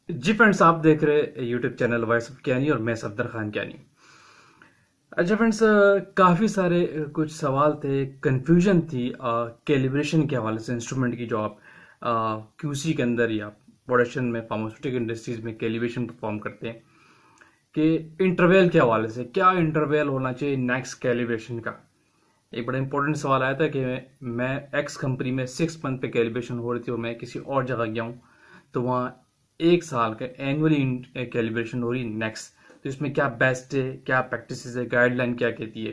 जी friends, आप देख रहे यूट्यूब चैनल वॉइस ऑफ ज्ञानी और मैं सफदर खान ज्ञानी। अच्छा फ्रेंड्स, काफ़ी सारे कुछ सवाल थे, कंफ्यूजन थी कैलिब्रेशन के हवाले से। इंस्ट्रूमेंट की जो आप क्यूसी के अंदर या प्रोडक्शन में फार्मास्यूटिकल इंडस्ट्रीज में कैलिब्रेशन परफॉर्म करते हैं कि इंटरवल के हवाले से क्या इंटरवल होना चाहिए नेक्स्ट कैलिब्रेशन का। एक बड़ा इंपॉर्टेंट सवाल आया था कि मैं एक्स कंपनी में 6 मंथ पे कैलिब्रेशन हो रही थी और मैं किसी और जगह गया हूँ, तो वहाँ 1 साल का एनुअली कैलिब्रेशन हो रही नेक्स्ट। तो इसमें क्या बेस्ट है, क्या प्रैक्टिस है, गाइडलाइन क्या कहती है।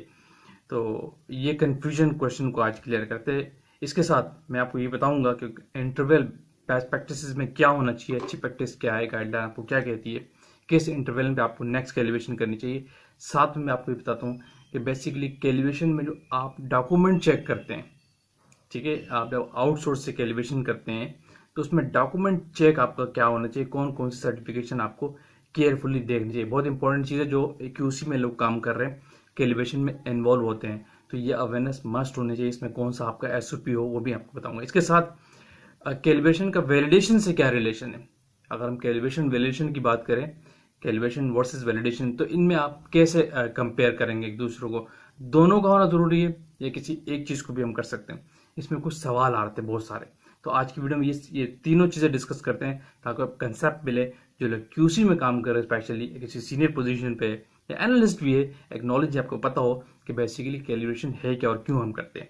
तो ये कंफ्यूजन क्वेश्चन को आज क्लियर करते हैं। इसके साथ मैं आपको ये बताऊंगा कि इंटरवल बेस्ट प्रैक्टिसेस में क्या होना चाहिए, अच्छी प्रैक्टिस क्या है, गाइडलाइन आपको क्या कहती है, किस इंटरवल में आपको नेक्स्ट कैलिब्रेशन करनी चाहिए। साथ में मैं आपको ये बताता हूँ कि बेसिकली कैलिब्रेशन में जो आप डॉक्यूमेंट चेक करते हैं, ठीक है, आप जब आउटसोर्स से कैलिब्रेशन करते हैं तो उसमें डॉक्यूमेंट चेक आपका क्या होना चाहिए, कौन कौन सी सर्टिफिकेशन आपको केयरफुली देखनी चाहिए। बहुत इंपॉर्टेंट चीज़ है जो क्यूसी में लोग काम कर रहे हैं, कैलिब्रेशन में इन्वॉल्व होते हैं, तो ये अवेयरनेस मस्ट होनी चाहिए। इसमें कौन सा आपका एसओपी हो वो भी आपको बताऊंगा। इसके साथ कैलिब्रेशन का वैलिडेशन से क्या रिलेशन है। अगर हम कैलिब्रेशन वैलिडेशन की बात करें, कैलिब्रेशन वर्सेस वैलिडेशन, तो इनमें आप कैसे कंपेयर करेंगे एक दूसरे को। दोनों का होना जरूरी है या किसी एक चीज को भी हम कर सकते हैं। इसमें कुछ सवाल आ रहे थे बहुत सारे, तो आज की वीडियो में ये तीनों चीजें डिस्कस करते हैं ताकि आप कंसेप्ट मिले। जो लोग क्यूसी में काम कर रहे हैं, स्पेशली किसी सीनियर पोजीशन पे या एनालिस्ट भी है, एक नॉलेज आपको पता हो कि बेसिकली कैलिब्रेशन है क्या और क्यों हम करते हैं।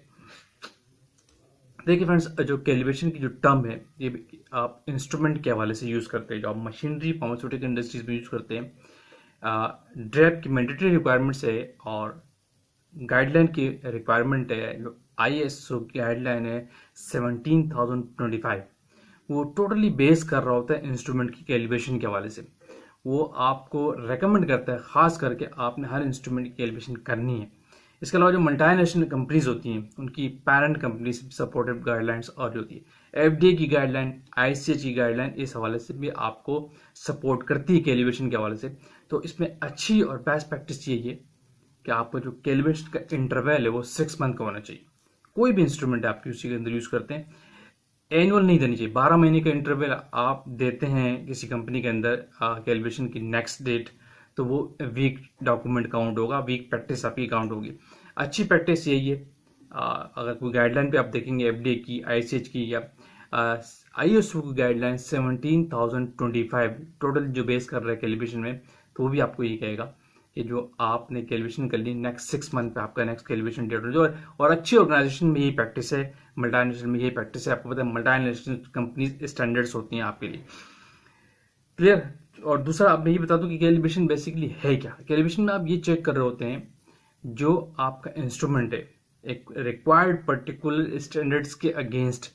देखिए फ्रेंड्स, जो कैलिब्रेशन की जो टर्म है, ये आप इंस्ट्रूमेंट के हवाले से यूज करते हैं, जो आप मशीनरी फार्मास्यूटिकल इंडस्ट्रीज में यूज करते हैं। ड्रैप की मैंडेटरी रिक्वायरमेंट्स है और गाइडलाइन की रिक्वायरमेंट है। जो आईएसओ की गाइडलाइन है 17,025, वो टोटली बेस कर रहा होता है इंस्ट्रूमेंट की कैलिब्रेशन के हवाले से। वो आपको रेकमेंड करता है खास करके आपने हर इंस्ट्रूमेंट की कैलिब्रेशन करनी है। इसके अलावा जो मल्टीनेशनल कंपनीज होती हैं उनकी पेरेंट कंपनी से सपोर्टेड गाइडलाइंस और होती है। एफडीए की गाइडलाइन, आईसीएच की गाइडलाइन इस हवाले से भी आपको सपोर्ट करती है कैलिब्रेशन के हवाले से। तो इसमें अच्छी और बेस्ट प्रैक्टिस यही है कि आपका जो कैलिब्रेशन का इंटरवल है वो 6 मंथ का होना चाहिए। कोई भी इंस्ट्रूमेंट आप किसी के अंदर यूज करते हैं, एनुअल नहीं देनी चाहिए। 12 महीने का इंटरवल आप देते हैं किसी कंपनी के अंदर कैलिब्रेशन की नेक्स्ट डेट, तो वो वीक डॉक्यूमेंट काउंट होगा, वीक प्रैक्टिस आपकी काउंट होगी। अच्छी प्रैक्टिस यही है। अगर कोई गाइडलाइन पे आप देखेंगे एफडीए की, आईसीएच की या आईएसओ की गाइडलाइन 17,025 टोटल जो बेस कर रहा है कैलिब्रेशन में, तो वो भी आपको ये कहेगा कि जो आपने कैलिब्रेशन कर ली नेक्स्ट 6 मंथ पे आपका नेक्स्ट कैलिब्रेशन डेट हो जाए। और अच्छी ऑर्गेनाइजेशन में यही प्रैक्टिस है, मल्टीनेशनल में यही प्रैक्टिस है। आपको पता है मल्टीनेशनल कंपनी स्टैंडर्ड्स होती हैं आपके लिए। क्लियर। और दूसरा आप मैं ये बता दूं कि कैलिब्रेशन बेसिकली है क्या। कैलिब्रेशन में आप ये चेक कर रहे होते हैं जो आपका इंस्ट्रूमेंट है एक रिक्वायर्ड पर्टिकुलर स्टैंडर्ड्स के अगेंस्ट,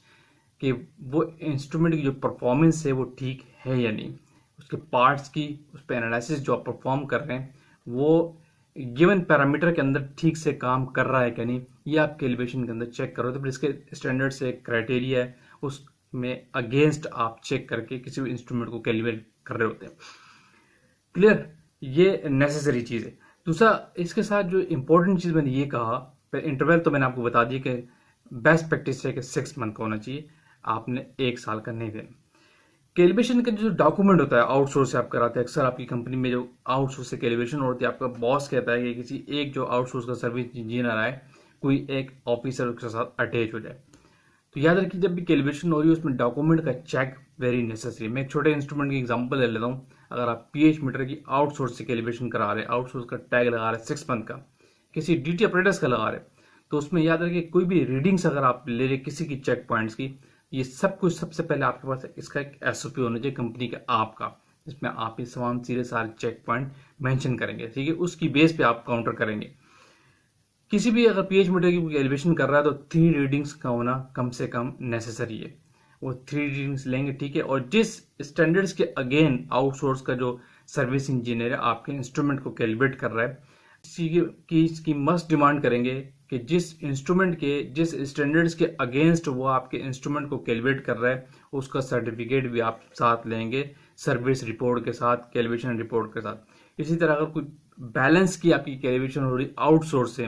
कि वो इंस्ट्रूमेंट की जो परफॉर्मेंस है वो ठीक है या नहीं, उसके पार्ट्स की उस पर एनालिसिस जो आप परफॉर्म कर रहे हैं वो गिवन पैरामीटर के अंदर ठीक से काम कर रहा है क्या नहीं, ये आप कैलिब्रेशन के अंदर चेक करो। तो फिर इसके स्टैंडर्ड से क्राइटेरिया है, उसमें अगेंस्ट आप चेक करके किसी भी इंस्ट्रूमेंट को कैलिब्रेट कर रहे होते हैं। क्लियर। ये नेसेसरी चीज है। दूसरा, इसके साथ जो इंपॉर्टेंट चीज मैंने ये कहा, इंटरवल तो मैंने आपको बता दिया कि बेस्ट प्रैक्टिस है कि 6 मंथ का होना चाहिए, आपने 1 साल का नहीं देना। कैलिब्रेशन का जो डॉक्यूमेंट होता है आउटसोर्स से आप कराते हैं, अक्सर आपकी कंपनी में जो आउटसोर्स से कैलिब्रेशन होती है, आपका बॉस कहता है कि किसी एक जो आउटसोर्स का सर्विस इंजीनियर आए, कोई एक ऑफिसर उसके साथ अटैच हो जाए। तो याद रखिए जब भी कैलिब्रेशन हो रही है उसमें डॉक्यूमेंट का चेक वेरी नेसेसरी। मैं एक छोटे इंस्ट्रूमेंट की एग्जांपल ले लेता हूँ। अगर आप पीएच मीटर की आउटसोर्स से कैलिब्रेशन करा रहे हैं, आउटसोर्स का टैग लगा रहे हैं 6 मंथ का, किसी डीटी ऑपरेटर्स का लगा रहे हैं, तो उसमें याद रखिए कोई भी रीडिंग्स अगर आप ले रहे किसी की चेक पॉइंट्स की, ये सब कुछ सबसे पहले आपके पास इसका एक एसओपी होना चाहिए कंपनी का आपका, जिसमें आप ये तमाम सीधे सारे चेक पॉइंट मेंशन करेंगे, ठीक है। उसकी बेस पे आप काउंटर करेंगे। किसी भी अगर पीएच मीटर की कैलिब्रेशन कर रहा है तो 3 रीडिंग्स का होना कम से कम नेसेसरी है। वो 3 रीडिंग्स लेंगे, ठीक है। और जिस स्टैंडर्ड्स के अगेन आउटसोर्स का जो सर्विस इंजीनियर है आपके इंस्ट्रूमेंट को कैलिब्रेट कर रहा है, इसकी मस्ट डिमांड करेंगे कि जिस इंस्ट्रूमेंट के जिस स्टैंडर्ड्स के अगेंस्ट वो आपके इंस्ट्रूमेंट को कैलिब्रेट कर रहा है उसका सर्टिफिकेट भी आप साथ लेंगे, सर्विस रिपोर्ट के साथ, कैलिब्रेशन रिपोर्ट के साथ। इसी तरह अगर कोई बैलेंस की आपकी कैलिब्रेशन हो रही आउटसोर्स से,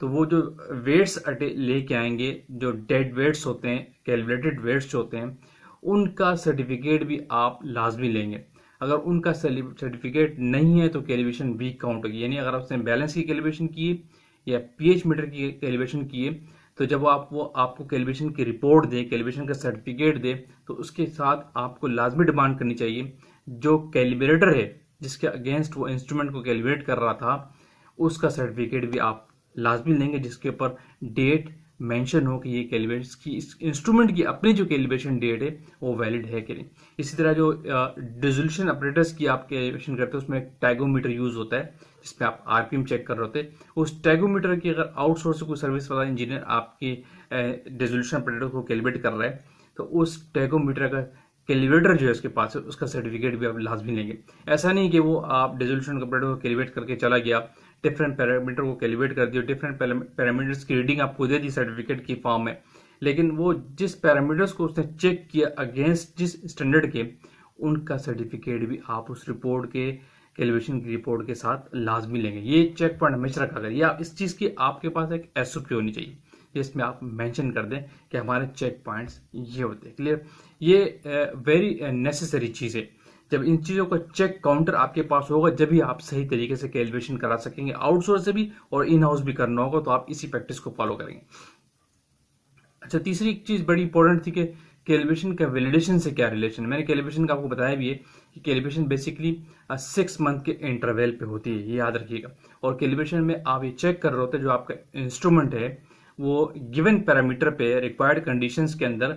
तो वो जो वेट्स लेके आएंगे, जो डेड वेट्स होते हैं, कैलकुलेटेड वेट्स होते हैं, उनका सर्टिफिकेट भी आप लाजमी लेंगे। अगर उनका सर्टिफिकेट नहीं है तो कैलिब्रेशन वीक काउंट होगी। यानी अगर आपने बैलेंस की कैलिब्रेशन की है या पीएच मीटर की कैलिब्रेशन की है, तो जब वो आपको कैलिब्रेशन की रिपोर्ट दे, कैलिब्रेशन का सर्टिफिकेट दे, तो उसके साथ आपको लाजमी डिमांड करनी चाहिए जो कैलिब्रेटर है जिसके अगेंस्ट वो इंस्ट्रूमेंट को कैलिब्रेट कर रहा था, उसका सर्टिफिकेट भी आप लाजमी लेंगे जिसके ऊपर डेट मेंशन हो कि ये कैलिब्रेशन की इस इंस्ट्रूमेंट की अपनी जो कैलिब्रेशन डेट है वो वैलिड है कि नहीं। इसी तरह जो डिसोल्यूशन ऑपरेटर्स की आप कैलिब्रेशन करते हैं उसमें एक टैगोमीटर यूज होता है जिसमें आप आरपीएम चेक कर रहे होते हैं। उस टैगोमीटर की अगर आउटसोर्स से कोई सर्विस वाला इंजीनियर आपकी डिसोल्यूशन ऑपरेटर को कैलिब्रेट कर रहा है तो उस टैगोमीटर का कैलिब्रेटर जो है उसके पास है उसका सर्टिफिकेट भी आप लाजमी लेंगे। ऐसा नहीं कि वो आप डिसोल्यूशन ऑपरेटर को कैलिब्रेट करके चला गया, डिफरेंट पैरामीटर को कैलिब्रेट कर दिया, डिफरेंट पैरामीटर्स की रीडिंग आपको दे दी सर्टिफिकेट की फॉर्म में, लेकिन वो जिस पैरामीटर्स को उसने चेक किया अगेंस्ट जिस स्टैंडर्ड के, उनका सर्टिफिकेट भी आप उस रिपोर्ट के कैलिब्रेशन की रिपोर्ट के साथ लाजमी लेंगे। ये चेक पॉइंट हमेशा रखा करें, या इस चीज़ की आपके पास एक एसओपी होनी चाहिए जिसमें आप मेंशन कर दें कि हमारे चेक पॉइंट्स ये होते हैं। क्लियर? ये वेरी नेसेसरी चीज़ है। जब इन चीज़ों का चेक काउंटर आपके पास होगा जब भी आप सही तरीके से कैलिब्रेशन करा सकेंगे, आउटसोर्स से भी और इन हाउस भी करना होगा, तो आप इसी प्रैक्टिस को फॉलो करेंगे। अच्छा, तीसरी चीज़ बड़ी इंपॉर्टेंट थी कि कैलिब्रेशन का वैलिडेशन से क्या रिलेशन है। मैंने कैलिब्रेशन का आपको बताया भी है कि कैलिब्रेशन बेसिकली 6 मंथ के इंटरवल पे होती है, ये याद रखिएगा। और कैलिब्रेशन में आप ये चेक कर रहे होते हैं जो आपका इंस्ट्रूमेंट है वो गिवन पैरामीटर पे रिक्वायर्ड कंडीशंस के अंदर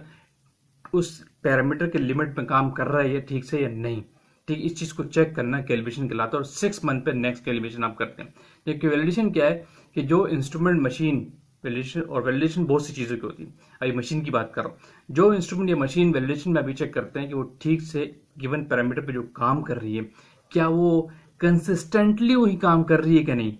उस पैरामीटर के लिमिट में काम कर रहा है या ठीक से या नहीं। ठीक, इस चीज़ को चेक करना कैलिब्रेशन कहलाता है। और 6 मंथ पे नेक्स्ट कैलिब्रेशन आप करते हैं। जबकि वैलिडेशन क्या है कि जो इंस्ट्रूमेंट मशीन वैलिडेशन, और वैलिडेशन बहुत सी चीज़ों की होती है, अभी मशीन की बात कर रहा हूँ, जो इंस्ट्रूमेंट या मशीन वैलिडेशन में अभी चेक करते हैं कि वो ठीक से गिवन पैरामीटर पे जो काम कर रही है क्या वो कंसिस्टेंटली वही काम कर रही है कि नहीं,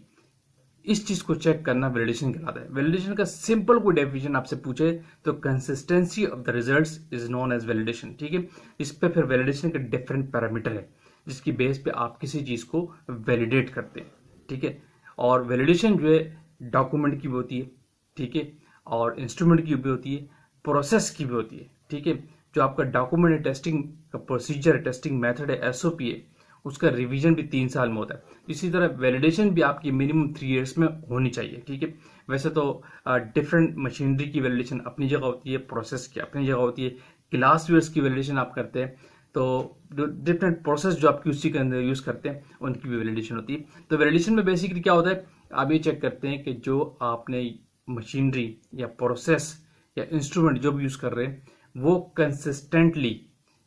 इस चीज को चेक करना वैलिडेशन कहलाता है। वैलिडेशन का सिंपल कोई डेफिनेशन आपसे पूछे तो consistency of the results is known as validation. ठीक है, इस पे फिर वैलिडेशन के डिफरेंट पैरामीटर है जिसकी बेस पे आप किसी चीज को वैलिडेट करते हैं। ठीक है, और वैलिडेशन जो है डॉक्यूमेंट की भी होती है, ठीक है, और इंस्ट्रूमेंट की भी होती है, प्रोसेस की भी होती है। ठीक है, जो आपका डॉक्यूमेंट है, टेस्टिंग का प्रोसीजर है, टेस्टिंग मेथड है, एसओपी है, उसका रिवीजन भी 3 साल में होता है। इसी तरह वैलिडेशन भी आपकी मिनिमम 3 इयर्स में होनी चाहिए। ठीक है, वैसे तो डिफरेंट मशीनरी की वैलिडेशन अपनी जगह होती है, प्रोसेस की अपनी जगह होती है, ग्लास वेयर्स की वैलिडेशन आप करते हैं तो डिफरेंट प्रोसेस जो आप क्यूसी के अंदर यूज करते हैं उनकी भी वैलिडेशन होती है। तो वैलिडेशन में बेसिकली क्या होता है, आप ये चेक करते हैं कि जो आपने मशीनरी या प्रोसेस या इंस्ट्रूमेंट जो भी यूज कर रहे हैं वो कंसिस्टेंटली,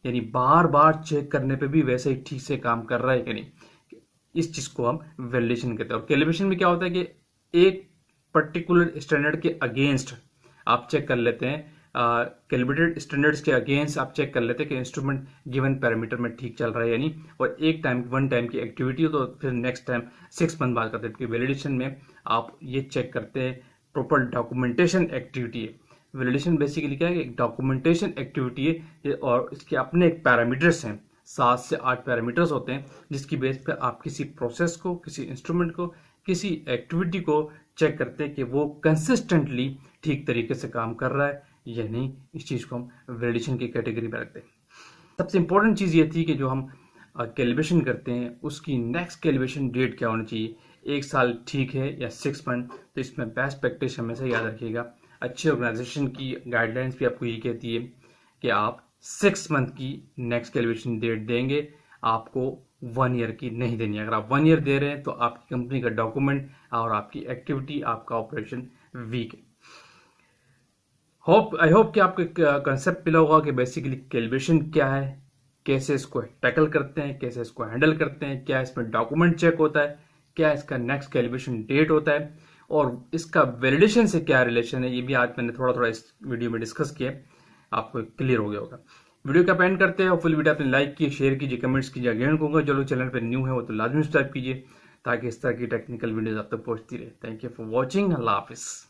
यानी बार बार चेक करने पे भी वैसे ही ठीक से काम कर रहा है कि नहीं, इस चीज को हम वैलिडेशन कहते हैं। और कैलिब्रेशन में क्या होता है कि एक पर्टिकुलर स्टैंडर्ड के अगेंस्ट आप चेक कर लेते हैं, कैलिब्रेटेड स्टैंडर्ड्स के अगेंस्ट आप चेक कर लेते हैं कि इंस्ट्रूमेंट गिवन पैरामीटर में ठीक चल रहा है यानी, और एक टाइम वन टाइम की एक्टिविटी हो तो फिर नेक्स्ट टाइम 6 मंथ बाद करते हैं। वैलिडेशन में आप ये चेक करते हैं प्रॉपर डॉक्यूमेंटेशन एक्टिविटी है। वैलिडेशन बेसिकली क्या है कि एक डॉक्यूमेंटेशन एक्टिविटी है और इसके अपने एक पैरामीटर्स हैं, 7 से 8 पैरामीटर्स होते हैं जिसकी बेस पे आप किसी प्रोसेस को, किसी इंस्ट्रूमेंट को, किसी एक्टिविटी को चेक करते हैं कि वो कंसिस्टेंटली ठीक तरीके से काम कर रहा है या नहीं। इस चीज को हम वैलिडेशन की कैटेगरी में रखते हैं। सबसे इंपॉर्टेंट चीज ये थी कि जो हम कैलिब्रेशन करते हैं उसकी नेक्स्ट कैलिब्रेशन डेट क्या होनी चाहिए, 1 साल ठीक है या 6 मंथ। तो इसमें बेस्ट प्रैक्टिस हमेशा याद रखिएगा। अच्छी ऑर्गेनाइजेशन की गाइडलाइंस भी आपको ये कहती है कि आप 6 मंथ की नेक्स्ट कैलिब्रेशन डेट देंगे, आपको 1 ईयर की नहीं देनी है। अगर आप 1 ईयर दे रहे हैं तो आपकी कंपनी का डॉक्यूमेंट और आपकी एक्टिविटी, आपका ऑपरेशन वीक है। आई होप कि आपको कंसेप्ट मिला होगा कि बेसिकली कैलिब्रेशन क्या है, कैसे इसको टैकल करते हैं, कैसे इसको हैंडल करते हैं, क्या इसमें डॉक्यूमेंट चेक होता है, क्या इसका नेक्स्ट कैलिब्रेशन डेट होता है और इसका वैलिडेशन से क्या रिलेशन है। ये भी आज मैंने थोड़ा थोड़ा इस वीडियो में डिस्कस किया, आपको क्लियर हो गया होगा। वीडियो का एंड करते हैं और फुल वीडियो आपने लाइक किए, शेयर कीजिए, कमेंट्स कीजिए। अगेन कहूँगा जो लोग चैनल पर न्यू है वो तो लाजमी सब्सक्राइब कीजिए ताकि इस तरह की टेक्निकल वीडियोज आप तक पहुंचती रहे। Thank you for watching. अल्लाह हाफिज़।